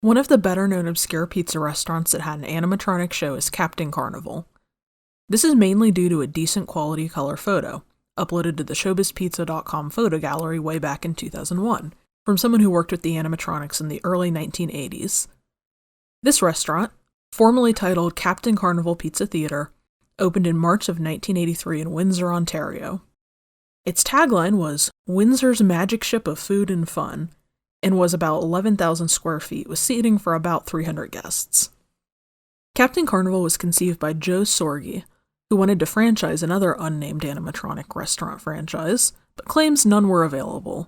One of the better-known obscure pizza restaurants that had an animatronic show is Captain Carnival. This is mainly due to a decent quality color photo, uploaded to the showbizpizza.com photo gallery way back in 2001, from someone who worked with the animatronics in the early 1980s. This restaurant, formerly titled Captain Carnival Pizza Theater, opened in March of 1983 in Windsor, Ontario. Its tagline was, "Windsor's magic ship of food and fun," and was about 11,000 square feet with seating for about 300 guests. Captain Carnival was conceived by Joe Sorgi, who wanted to franchise another unnamed animatronic restaurant franchise, but claims none were available.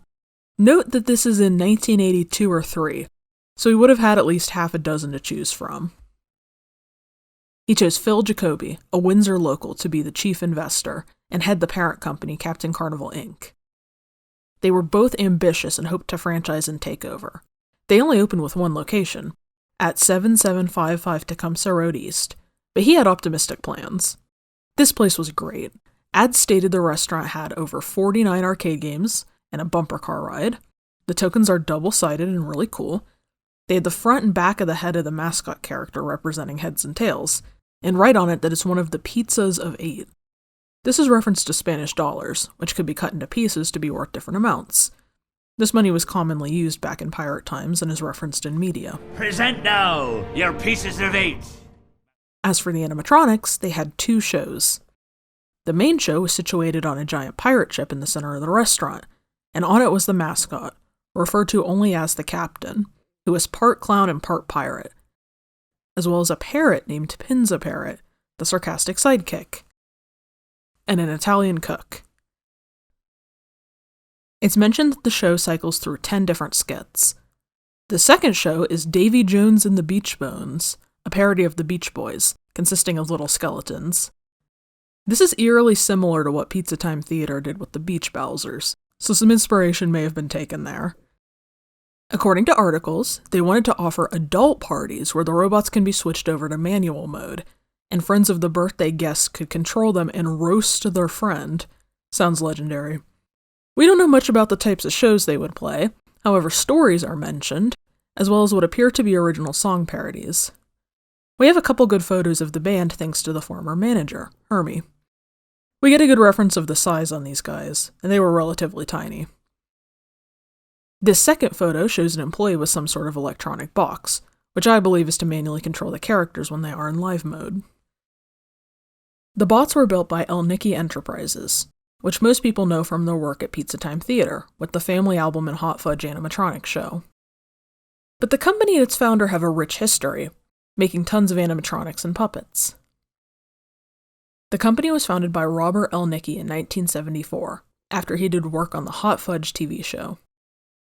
Note that this is in 1982 or 3, so he would have had at least half a dozen to choose from. He chose Phil Jacoby, a Windsor local, to be the chief investor and head the parent company, Captain Carnival Inc. They were both ambitious and hoped to franchise and take over. They only opened with one location, at 7755 Tecumseh Road East, but he had optimistic plans. This place was great. Ads stated the restaurant had over 49 arcade games and a bumper car ride. The tokens are double-sided and really cool. They had the front and back of the head of the mascot character representing heads and tails, and write on it that it's one of the pizzas of 8. This is reference to Spanish dollars, which could be cut into pieces to be worth different amounts. This money was commonly used back in pirate times and is referenced in media. Present now your pieces of 8. As for the animatronics, they had 2 shows. The main show was situated on a giant pirate ship in the center of the restaurant, and on it was the mascot, referred to only as the captain, who was part clown and part pirate, as well as a parrot named Pinza Parrot, the sarcastic sidekick, and an Italian cook. It's mentioned that the show cycles through 10 different skits. The second show is Davy Jones and the Beach Bones, a parody of the Beach Boys, consisting of little skeletons. This is eerily similar to what Pizza Time Theater did with the Beach Bowsers, so some inspiration may have been taken there. According to articles, they wanted to offer adult parties where the robots can be switched over to manual mode, and friends of the birthday guests could control them and roast their friend. Sounds legendary. We don't know much about the types of shows they would play, however stories are mentioned, as well as what appear to be original song parodies. We have a couple good photos of the band thanks to the former manager, Hermie. We get a good reference of the size on these guys, and they were relatively tiny. This second photo shows an employee with some sort of electronic box, which I believe is to manually control the characters when they are in live mode. The bots were built by Elnicky Enterprises, which most people know from their work at Pizza Time Theater, with the Family Album and Hot Fudge animatronic show. But the company and its founder have a rich history, making tons of animatronics and puppets. The company was founded by Robert Elnicky in 1974, after he did work on the Hot Fudge TV show.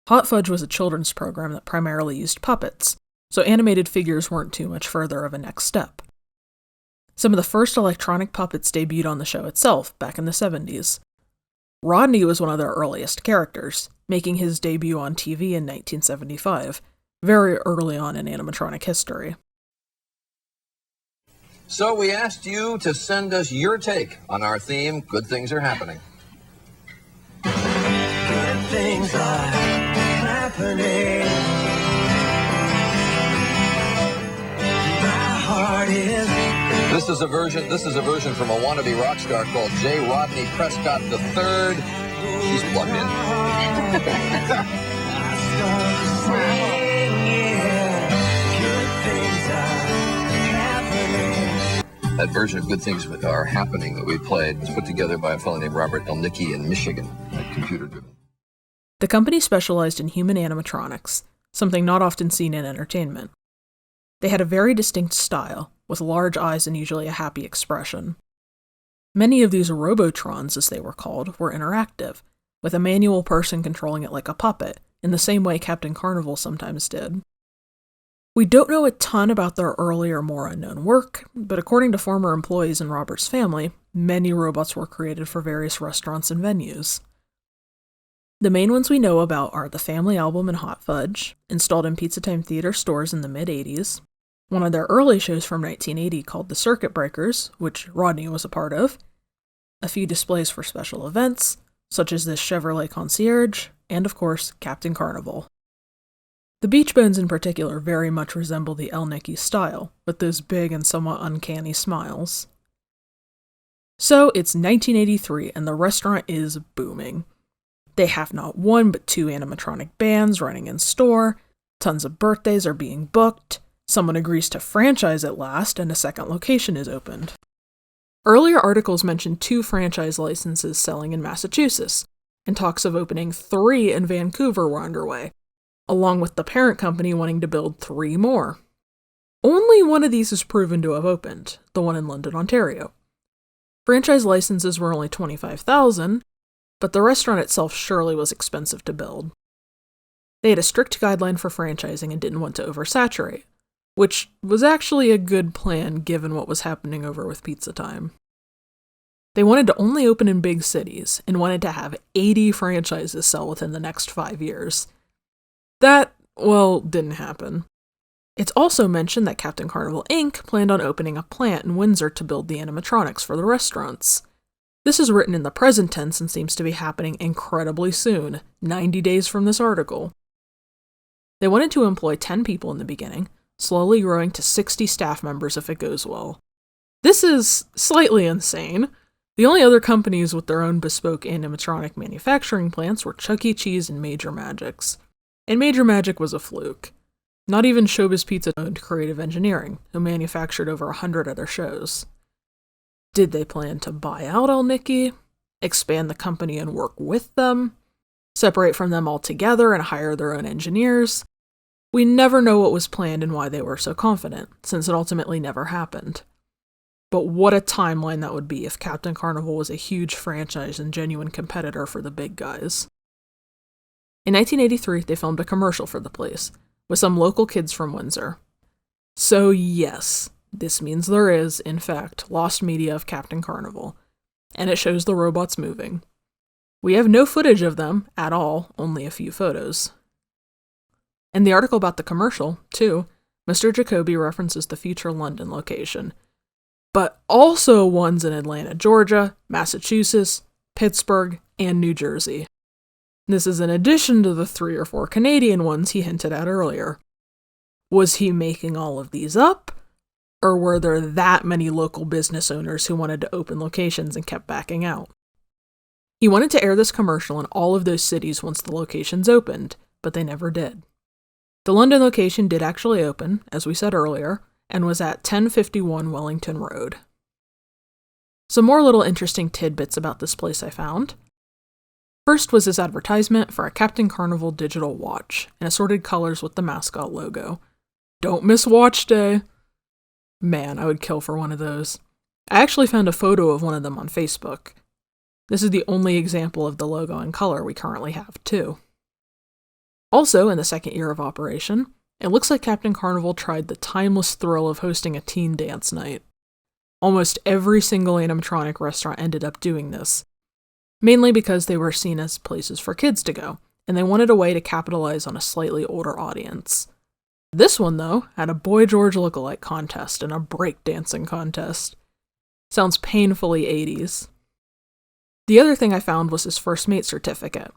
Hot Fudge was a children's program that primarily used puppets, so animated figures weren't too much further of a next step. Some of the first electronic puppets debuted on the show itself, back in the 70s. Rodney was one of their earliest characters, making his debut on TV in 1975, very early on in animatronic history. So we asked you to send us your take on our theme, Good Things Are Happening. Good things are happening. My heart is... This is a version from a wannabe rock star called J. Rodney Prescott III. He's plugged in. That version of Good Things Are Happening that we played was put together by a fellow named Robert Elnicky in Michigan, computer-driven. The company specialized in human animatronics, something not often seen in entertainment. They had a very distinct style, with large eyes and usually a happy expression. Many of these robotrons, as they were called, were interactive, with a manual person controlling it like a puppet, in the same way Captain Carnival sometimes did. We don't know a ton about their earlier, more unknown work, but according to former employees in Robert's family, many robots were created for various restaurants and venues. The main ones we know about are the Family Album and Hot Fudge, installed in Pizza Time Theater stores in the mid-80s, one of their early shows from 1980 called The Circuit Breakers, which Rodney was a part of, a few displays for special events, such as this Chevrolet Concierge, and of course, Captain Carnival. The Beach Bones in particular very much resemble the Elnicky style, with those big and somewhat uncanny smiles. So it's 1983 and the restaurant is booming. They have not one but 2 animatronic bands running in store, tons of birthdays are being booked, someone agrees to franchise at last, and a second location is opened. Earlier articles mentioned 2 franchise licenses selling in Massachusetts, and talks of opening 3 in Vancouver were underway, along with the parent company wanting to build 3 more. Only one of these is proven to have opened, the one in London, Ontario. Franchise licenses were only $25,000, but the restaurant itself surely was expensive to build. They had a strict guideline for franchising and didn't want to oversaturate, which was actually a good plan given what was happening over with Pizza Time. They wanted to only open in big cities and wanted to have 80 franchises sell within the next 5 years. That, well, didn't happen. It's also mentioned that Captain Carnival Inc. planned on opening a plant in Windsor to build the animatronics for the restaurants. This is written in the present tense and seems to be happening incredibly soon, 90 days from this article. They wanted to employ 10 people in the beginning, slowly growing to 60 staff members if it goes well. This is slightly insane. The only other companies with their own bespoke animatronic manufacturing plants were Chuck E. Cheese and Major Magics. And Major Magic was a fluke. Not even Showbiz Pizza owned Creative Engineering, who manufactured over 100 other shows. Did they plan to buy out Elnicky, expand the company and work with them, separate from them altogether and hire their own engineers? We never know what was planned and why they were so confident, since it ultimately never happened. But what a timeline that would be if Captain Carnival was a huge franchise and genuine competitor for the big guys. In 1983, they filmed a commercial for the place, with some local kids from Windsor. So yes, this means there is, in fact, lost media of Captain Carnival, and it shows the robots moving. We have no footage of them at all, only a few photos. In the article about the commercial, too, Mr. Jacoby references the future London location, but also ones in Atlanta, Georgia, Massachusetts, Pittsburgh, and New Jersey. This is in addition to the 3 or 4 Canadian ones he hinted at earlier. Was he making all of these up? Or were there that many local business owners who wanted to open locations and kept backing out? He wanted to air this commercial in all of those cities once the locations opened, but they never did. The London location did actually open, as we said earlier, and was at 1051 Wellington Road. Some more little interesting tidbits about this place I found. First was this advertisement for a Captain Carnival digital watch in assorted colors with the mascot logo. Don't miss watch day! Man, I would kill for one of those. I actually found a photo of one of them on Facebook. This is the only example of the logo in color we currently have, too. Also, in the second year of operation, it looks like Captain Carnival tried the timeless thrill of hosting a teen dance night. Almost every single animatronic restaurant ended up doing this, mainly because they were seen as places for kids to go, and they wanted a way to capitalize on a slightly older audience. This one, though, had a Boy George lookalike contest and a breakdancing contest. Sounds painfully 80s. The other thing I found was his first mate certificate,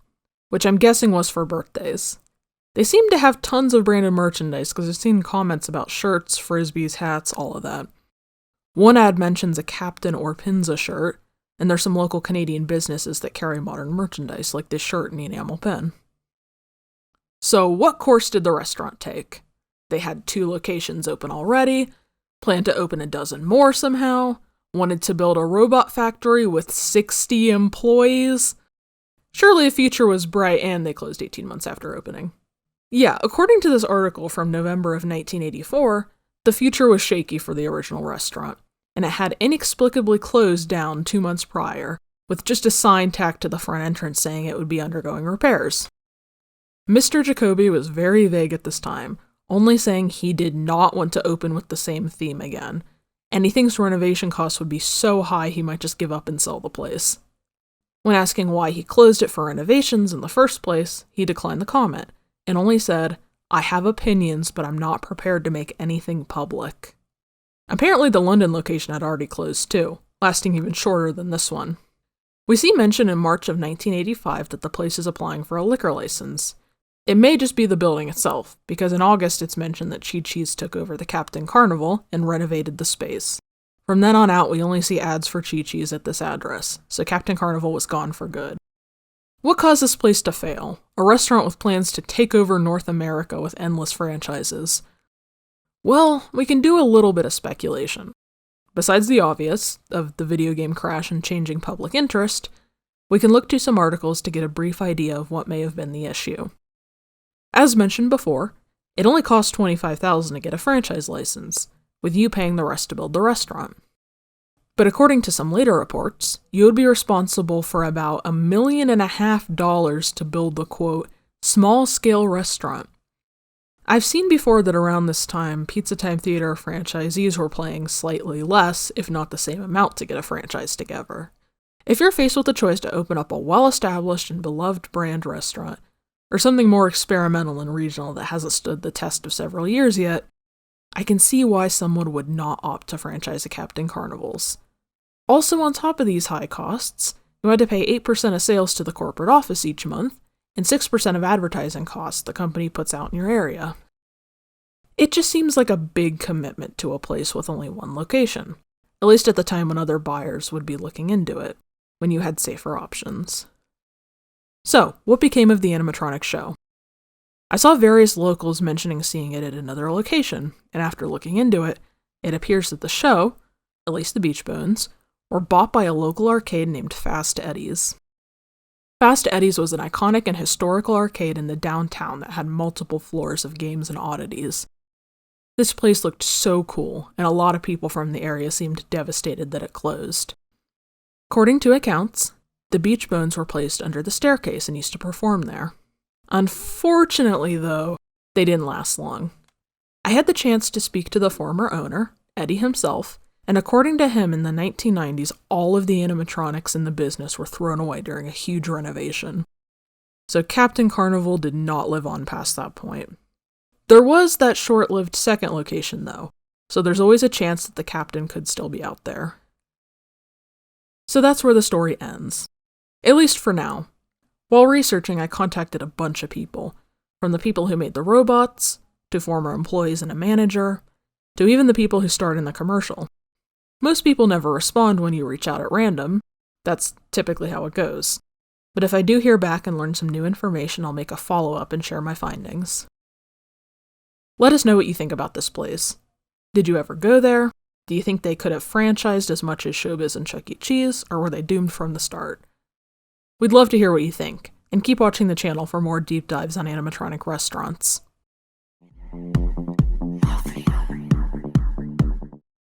which I'm guessing was for birthdays. They seem to have tons of branded merchandise because I've seen comments about shirts, frisbees, hats, all of that. One ad mentions a Captain or Pinza shirt, and there's some local Canadian businesses that carry modern merchandise like this shirt and the enamel pen. So what course did the restaurant take? They had 2 locations open already, planned to open a dozen more somehow, wanted to build a robot factory with 60 employees. Surely the future was bright, and they closed 18 months after opening. Yeah, according to this article from November of 1984, the future was shaky for the original restaurant, and it had inexplicably closed down 2 months prior, with just a sign tacked to the front entrance saying it would be undergoing repairs. Mr. Jacoby was very vague at this time, only saying he did not want to open with the same theme again, and he thinks renovation costs would be so high he might just give up and sell the place. When asking why he closed it for renovations in the first place, he declined the comment, and only said, "I have opinions, but I'm not prepared to make anything public." Apparently the London location had already closed too, lasting even shorter than this one. We see mention in March of 1985 that the place is applying for a liquor license, It may just be the building itself, because in August it's mentioned that Chi-Chi's took over the Captain Carnival and renovated the space. From then on out, we only see ads for Chi-Chi's at this address, so Captain Carnival was gone for good. What caused this place to fail? A restaurant with plans to take over North America with endless franchises. Well, we can do a little bit of speculation. Besides the obvious, of the video game crash and changing public interest, we can look to some articles to get a brief idea of what may have been the issue. As mentioned before, it only cost $25,000 to get a franchise license, with you paying the rest to build the restaurant. But according to some later reports, you would be responsible for about $1.5 million to build the, quote, small-scale restaurant. I've seen before that around this time, Pizza Time Theater franchisees were paying slightly less, if not the same amount, to get a franchise together. If you're faced with the choice to open up a well-established and beloved brand restaurant, or something more experimental and regional that hasn't stood the test of several years yet, I can see why someone would not opt to franchise a Captain Carnival's. Also, on top of these high costs, you had to pay 8% of sales to the corporate office each month, and 6% of advertising costs the company puts out in your area. It just seems like a big commitment to a place with only one location, at least at the time when other buyers would be looking into it, when you had safer options. So, what became of the animatronic show? I saw various locals mentioning seeing it at another location, and after looking into it, it appears that the show, at least the Beach Bones, were bought by a local arcade named Fast Eddie's. Fast Eddie's was an iconic and historical arcade in the downtown that had multiple floors of games and oddities. This place looked so cool, and a lot of people from the area seemed devastated that it closed. According to accounts, the Beach Bones were placed under the staircase and used to perform there. Unfortunately, though, they didn't last long. I had the chance to speak to the former owner, Eddie himself, and according to him, in the 1990s, all of the animatronics in the business were thrown away during a huge renovation. So Captain Carnival did not live on past that point. There was that short-lived second location, though, so there's always a chance that the captain could still be out there. So that's where the story ends. At least for now. While researching, I contacted a bunch of people, from the people who made the robots, to former employees and a manager, to even the people who starred in the commercial. Most people never respond when you reach out at random. That's typically how it goes. But if I do hear back and learn some new information, I'll make a follow-up and share my findings. Let us know what you think about this place. Did you ever go there? Do you think they could have franchised as much as Showbiz and Chuck E. Cheese, or were they doomed from the start? We'd love to hear what you think, and keep watching the channel for more deep dives on animatronic restaurants.